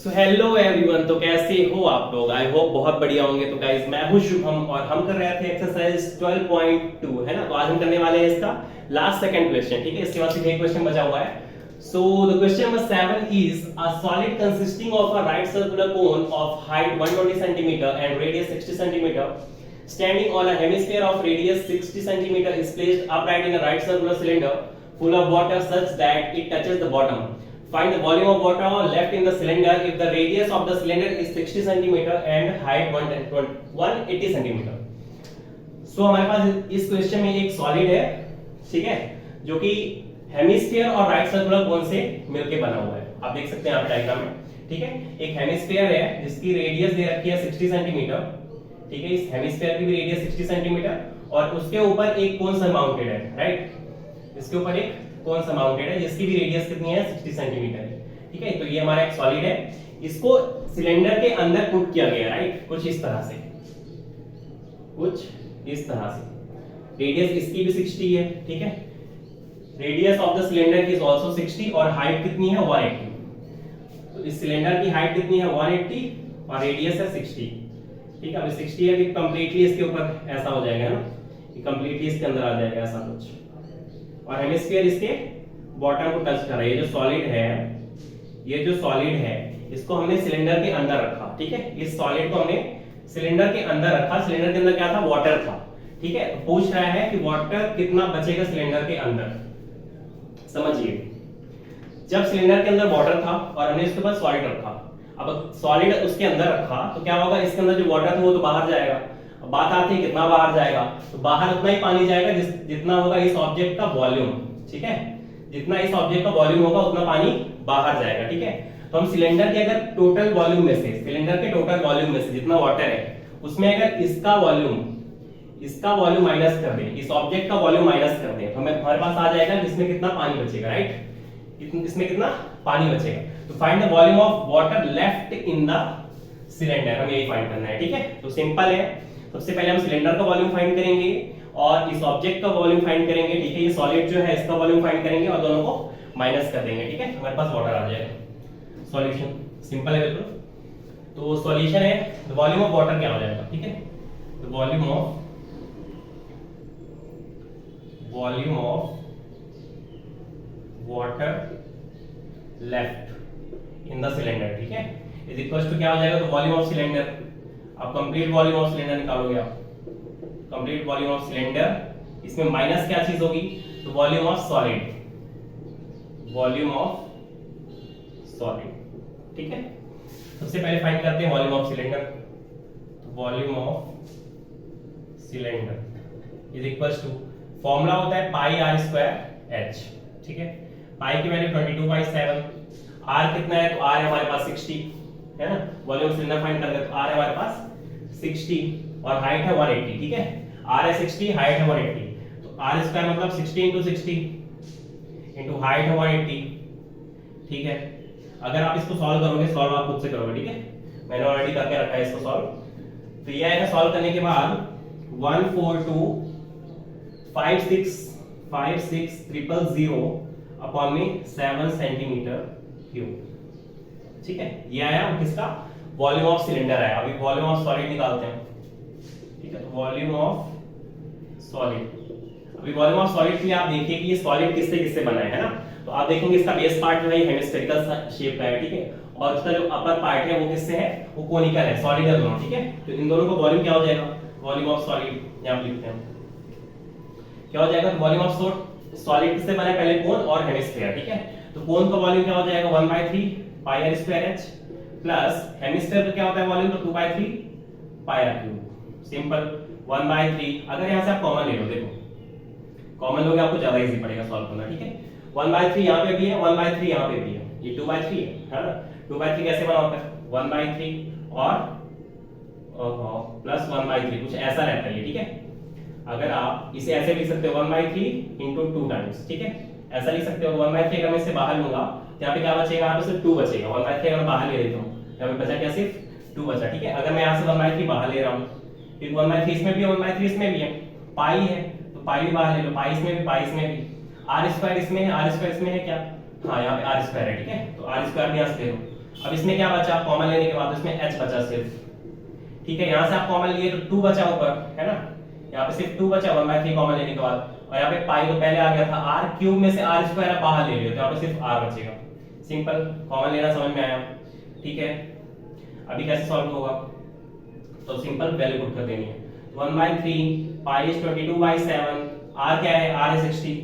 So hello everyone, तो कैसे हो आप लोग? आई होप बहुत बढ़िया होंगे। तो गाइस, मैं हूं शुभम और हम कर रहे थे एक्सरसाइज 12.2, है ना। तो आज हम करने वाले हैं इसका लास्ट सेकंड क्वेश्चन, ठीक है। इसके बाद सिर्फ एक क्वेश्चन बचा हुआ है। So the question number 7 is a solid consisting of a right circular cone of height 120 centimetre and radius 60 centimetre standing on a hemisphere of radius 60 centimeter is placed upright in a right circular cylinder full of water such that it touches the bottom. Find the volume of water left in the cylinder if the radius of the cylinder is 60 centimeter and height 180 centimeter. So हमारे पास इस question में एक solid है, ठीक है, जो कि hemisphere और राइट सर्कुलर कोन से मिलके बना हुआ है। आप देख सकते हैं यहाँ पे डायग्राम में, ठीक है। एक हेमिस्फीयर है जिसकी रेडियस दे रखी है 60 सेंटीमीटर, ठीक है। इस हेमिस्फीयर की भी रेडियस 60 सेंटीमीटर और उसके ऊपर एक कोन सरमाउंटेड है, राइट। इसके ऊपर एक कोन सरमाउंटेड है जिसकी भी रेडियस कितनी है, 60 सेंटीमीटर है, ठीक है। तो ये हमारा एक सॉलिड है, इसको सिलेंडर के अंदर पुट किया गया, राइट। कुछ इस तरह से, कुछ इस तरह से। रेडियस इसकी भी 60 है, ठीक है। Radius of the cylinder is also 60 और हाइट कितनी है, 180। तो इस सिलेंडर की हाइट कितनी है, 180 और रेडियस है 60, ठीक है। अब 60 है कि कंप्लीटली इसके ऊपर ऐसा हो जाएगा ना, कि कंप्लीटली इसके अंदर आ जाएगा ऐसा कुछ। और हेमिस्फीयर इसके बॉटम को टच कर रहा है। ये जो सॉलिड है, ये जो सॉलिड है, इसको हमने सिलेंडर के अंदर रखा, ठीक है। इस सॉलिड को हमने सिलेंडर के अंदर रखा। सिलेंडर के अंदर क्या था, वाटर था, ठीक है। तो पूछ रहा है कि वाटर कितना बचेगा सिलेंडर के अंदर। समझिए, जब सिलेंडर के अंदर वाटर था और हमने इसके ऊपर सॉलिड रखा, अब सॉलिड उसके अंदर रखा तो क्या होगा, इसके अंदर जो वाटर था वो तो बाहर जाएगा। अब बात आती है कितना बाहर जाएगा, तो बाहर उतना ही पानी जाएगा जितना होगा इस ऑब्जेक्ट का वॉल्यूम, ठीक है। जितना इस ऑब्जेक्ट का वॉल्यूम होगा उतना पानी बाहर जाएगा, ठीक है। तो हम सिलेंडर के अगर टोटल वॉल्यूम में से, सिलेंडर के टोटल वॉल्यूम में से जितना वाटर है उसमें अगर इसका वॉल्यूम माइनस कर दें, इस ऑब्जेक्ट का वॉल्यूम माइनस कर दें, तो हमारे पास आ जाएगा इसमें कितना पानी बचेगा, राइट। इसमें कितना पानी बचेगा। तो find the volume of water left in the cylinder, हमें यही फाइंड करना है, ठीक है। तो सिंपल है, सबसे पहले हम सिलेंडर का वॉल्यूम फाइंड करेंगे और इस ऑब्जेक्ट का वॉल्यूम फाइंड करेंगे, ठीक है। ये सॉलिड जो है इसका वॉल्यूम फाइंड करेंगे और दोनों को माइनस कर देंगे, ठीक है। हमारे पास वाटर आ जाएगा। सॉल्यूशन सिंपल है बिल्कुल। तो सॉल्यूशन है, द वॉल्यूम ऑफ वाटर क्या हो जाएगा, ठीक है। The volume of water left in the cylinder, ठीक है, इज इक्वल टू क्या हो जाएगा, तो वॉल्यूम ऑफ सिलेंडर। अब कंप्लीट वॉल्यूम ऑफ सिलेंडर निकालोगे आप, कंप्लीट वॉल्यूम ऑफ सिलेंडर, इसमें माइनस क्या चीज होगी, तो वॉल्यूम ऑफ सॉलिड, ठीक है। सबसे पहले फाइंड करते हैं वॉल्यूम ऑफ सिलेंडर। तो volume of cylinder is equal to, formula होता है पाई आर स्क्वायर एच, ठीक है। पाई की वैल्यू 22/7, आर कितना है, तो आर है हमारे पास 60, है ना। वॉल्यूम सिलेंडर फाइंड करते हैं तो आर है हमारे पास 60 और हाइट है 180, ठीक है। आर है 60, हाइट है 180, तो आर स्क्वायर मतलब 60 × 60 इंटू हाइट है 180, ठीक है। अगर आप इसको सॉल्व करोगे, सॉल्व आप खुद से करोगे, ठीक है, मैंने ऑलरेडी करके रखा है इसको सॉल्व। तो ये आएगा सॉल्व करने के बाद 1425600 अपॉन में 7 सेंटीमीटर क्यूब, ठीक है। ये आया किसका, वॉल्यूम ऑफ सिलेंडर आया। अभी वॉल्यूम ऑफ सॉलिड निकालते हैं, ठीक है। तो वॉल्यूम ऑफ सॉलिड, अभी वॉल्यूम ऑफ सॉलिड के लिए आप देखिए कि ये सॉलिड किससे किससे बना है ना। तो आप देखेंगे इसका बेस पार्ट जो है हेमिस्फेरिकल शेप का है, ठीक है। और इसका जो अपर पार्ट है वो किससे है, वो कोनिकल है, सॉलिड है दोनों, ठीक है। तो इन दोनों का वॉल्यूम क्या हो जाएगा, वॉल्यूम ऑफ सॉलिड यहां पे लिखते हैं क्या हो जाएगा, वॉल्यूम ऑफ सॉलिड किससे बना है, पहले कोन और हेमिस्फीयर, ठीक है। तो कोन का वॉल्यूम क्या हो जाएगा, 1/3 pi r square h plus hemisphere का क्या होता है वॉल्यूम, तो 2/3 पाई आर क्यूब। सिंपल 1/3, अगर यहां से आप कॉमन ले लो, देखो कॉमन लोगे आपको ज्यादा इजी पड़ेगा सॉल्व करना, ठीक है। 1/3 यहां पे भी है, 1/3 यहां पे भी है, ये 2/3 है ना। 2/3 कैसे बना होता है, 1/3 और प्लस 1/3, कुछ ऐसा रहता है ये, ठीक है। अगर आप इसे ऐसे लिख सकते हो 1/3 × 2 टाइम्स, ठीक है, ऐसा लिख सकते हो। 1/3 अगर मैं इसे बाहर लूंगा तो यहाँ पे क्या बचेगा, यहाँ पे सिर्फ 2 बचेगा। 1/3 अगर बाहर ले लेता हूँ, यहाँ पे बचा क्या, सिर्फ 2 बचा, ठीक है। अगर मैं यहाँ से 1/3 बाहर ले रहा हूँ, फिर 1/3 इसमें भी है, 1/3 इसमें भी है, पाई है तो पाई भी बाहर ले लो, पाई इसमें भी, पाई इसमें भी, आर स्क्वायर इसमें है, आर स्क्वायर इसमें है क्या, हाँ यहाँ पे आर स्क्वायर है, ठीक है। तो आर स्क्वायर भी यहाँ से ले लो, अब इसमें क्या बचा कॉमन लेने के बाद, इसमें h बचा सिर्फ, ठीक है। यहाँ से आप कॉमन लिए तो 2 बचा ऊपर, है ना, यहाँ पे सिर्फ 2 बचा 1/3 कॉमन लेने के बाद, और यहाँ पे पाई तो पहले आ गया था, r क्यूब में से r स्क्वायर बाहर ले लियो तो यहाँ पे सिर्फ r बचेगा। सिंपल, कॉमन लेना समझ में आया, ठीक है। अभी कैसे सॉल्व होगा, तो सिंपल वैल्यू पुट कर देनी है। 1/3 पाई इज 22/7, r क्या है, r है 60,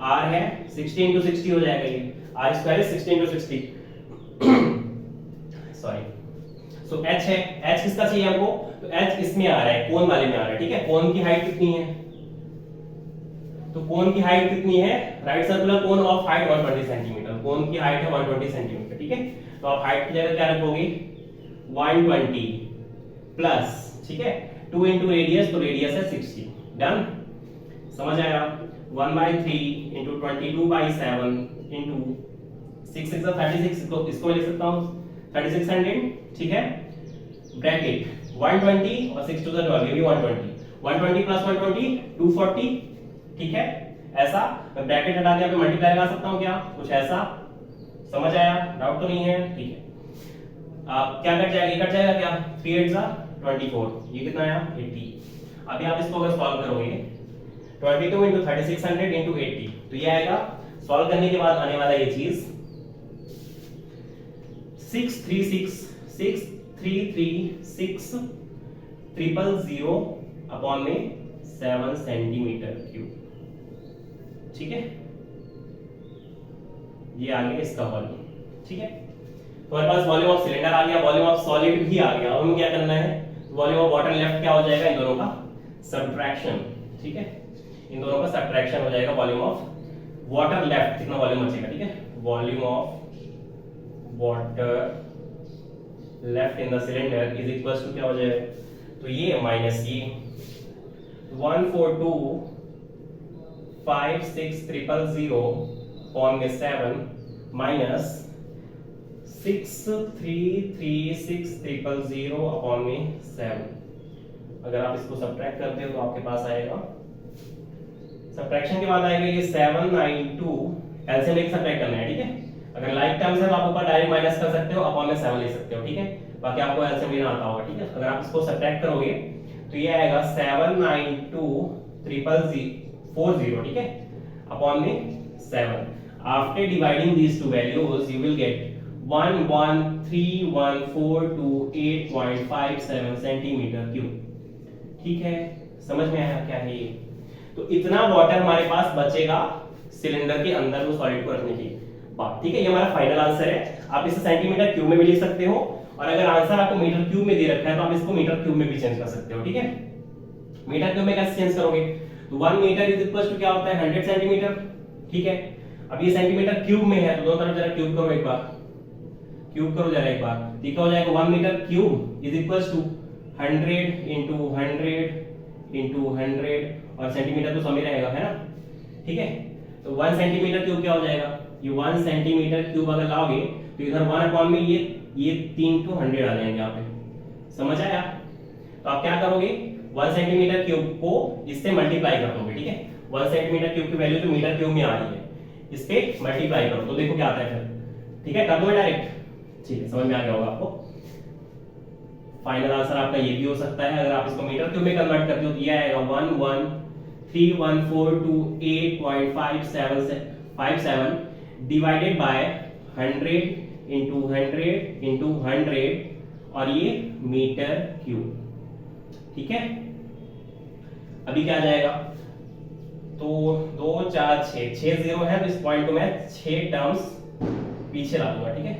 r है 60 into 60 हो जाएगा ये, r square is 60 into 60 sorry. So h है, h किसका चाहिए हमको, तो h इसमें आ रहा है, कोन वाले में आ रहा है, ठीक है। कोन की हाइट कितनी है, तो कोन की हाइट कितनी है, right circular cone of height 120 centimetre, cone की हाइट है 120 सेंटीमीटर, ठीक है। तो आप हाइट की जगह क्या रखोगे 120 प्लस, ठीक है, 2 into रेडियस, तो रेडियस है 60, डन, समझ आया। 1/3 into 22/7 into 6 6 36, तो इसको मैं लिख सकता हूँ 3600, ठीक है, ब्रैकेट 120 और 6 to the 12, ये भी 120 प्लस 120 240, ठीक है। ऐसा मैं ब्रैकेट हटा के यहाँ पे मल्टीप्लाई लगा सकता हूँ क्या, कुछ ऐसा, समझ आया, डाउट तो नहीं है, ठीक है। आप क्या कट जाएगा, ये कट जाएगा क्या, 3 8 24, ये कितना आया 80। अभी आप इसको अगर सॉल्व करोगे 22 into 3600 into 80, तो ये आएगा, सॉल्व करने के बाद आने वाला ये चीज 6,000 अपॉन में 7 सेंटीमीटर क्यूब, ठीक है। ये आ गया इसका वॉल्यूम, ठीक है। तो हमारे पास वॉल्यूम ऑफ सिलेंडर आ गया, वॉल्यूम ऑफ सॉलिड भी आ गया। अब हमें क्या करना है, वॉल्यूम ऑफ वाटर लेफ्ट क्या हो जाएगा, इन दोनों का सब्ट्रैक्शन, ठीक है, इन दोनों का सब्ट्रैक्शन हो जाएगा। वॉल्यूम ऑफ वाटर लेफ्ट कितना वॉल्यूम बचेगा, ठीक है, volume of water left in the cylinder is equals to क्या हो जाएगा, तो ये माइनस ये 142,560,000 अपॉन में 7 माइनस 6336,000 अपॉन में 7। अगर आप इसको सब्ट्रैक्ट करते हो तो आपके पास आएगा, सब्ट्रैक्शन के बाद आएगा ये 792, एलसीएम लेके सब्ट्रैक्ट करना है, ठीक है। अगर लाइक टर्म्स है तो आप ऊपर डायरेक्ट माइनस कर सकते हो, अपॉन में 7 ले सकते हो, ठीक है। बाकी आपको एलसीएम लेना आता होगा, ठीक है। अगर आप इसको सब्ट्रैक्ट करोगे तो ये आएगा 792,340, ठीक है, अपॉन में 7। After dividing these two values you will get 1131428.57 centimetre cube, ठीक है। समझ में आया क्या है ये, तो इतना वाटर हमारे पास बचेगा सिलेंडर के अंदर वो सॉलिड को रखने की बात, ठीक है। ये हमारा फाइनल आंसर है। आप इसे सेंटीमीटर क्यूब में भी लिख सकते हो, और अगर आंसर आपको मीटर क्यूब में दे रखा है तो आप इसको मीटर क्यूब में भी चेंज कर सकते हो, ठीक है। मीटर क्यूब में कैसे चेंज करोगे, तो 1 मीटर इज इक्वल टू क्या होता है 100 सेंटीमीटर, ठीक है। अब ये सेंटीमीटर क्यूब में है तो दोनों तरफ जरा क्यूब करो एक बार, क्यूब करो जरा एक बार, ठीक हो जाएगा 1 metre cube is equals to 100 into 100 into 100, और सेंटीमीटर तो समय रहेगा, है ना, ठीक है। तो 1 सेंटीमीटर क्यूब क्या हो जाएगा, ये 1 सेंटीमीटर क्यूब अगर लाओगे तो इधर 1 अपॉन में ये 3 to 100 आ जाएंगे यहाँ पे, समझ आया। तो आप क्या करोगे 1 सेंटीमीटर क्यूब को इससे मल्टीप्लाई कर दोगे, ठीक है। 1 सेंटीमीटर क्यूब की वैल्यू तो मीटर क्यूब में आ रही है, इस पे मल्टीप्लाई करो तो देखो क्या आता है फिर, ठीक है। कर दो डायरेक्ट, ठीक है, समझ में आ गया होगा आपको। फाइनल आंसर आपका ये भी हो सकता है, अगर आप इसको मीटर क्यूब में कन्वर्ट करते हो तो ये आएगा 1131428.57 डिवाइडेड बाय 100 into 100 into 100, और ये मीटर क्यूब, ठीक है। अभी क्या आ जाएगा, तो 2 4 6 0 है, तो इस पॉइंट को मैं 6 टर्म्स पीछे ला दूंगा, ठीक है,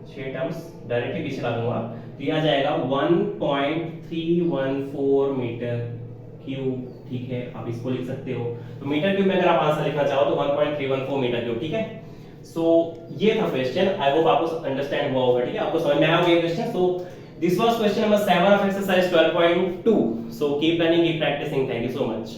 6 टर्म्स डायरेक्टली पीछे ला दूंगा, तो ये आ जाएगा 1.314 मीटर क्यूब, ठीक है। आप इसको लिख सकते हो, तो मीटर क्यूब में अगर आप आंसर लिखना चाहो तो 1.314 मीटर क्यूब, ठीक है। सो ये था क्वेश्चन, आई होप आपको अंडरस्टैंड हुआ होगा, ठीक है, आपको समझ में आया होगा ये question. So this was question number 7 of exercise 12.2. So keep learning, keep practicing. Thank you so much.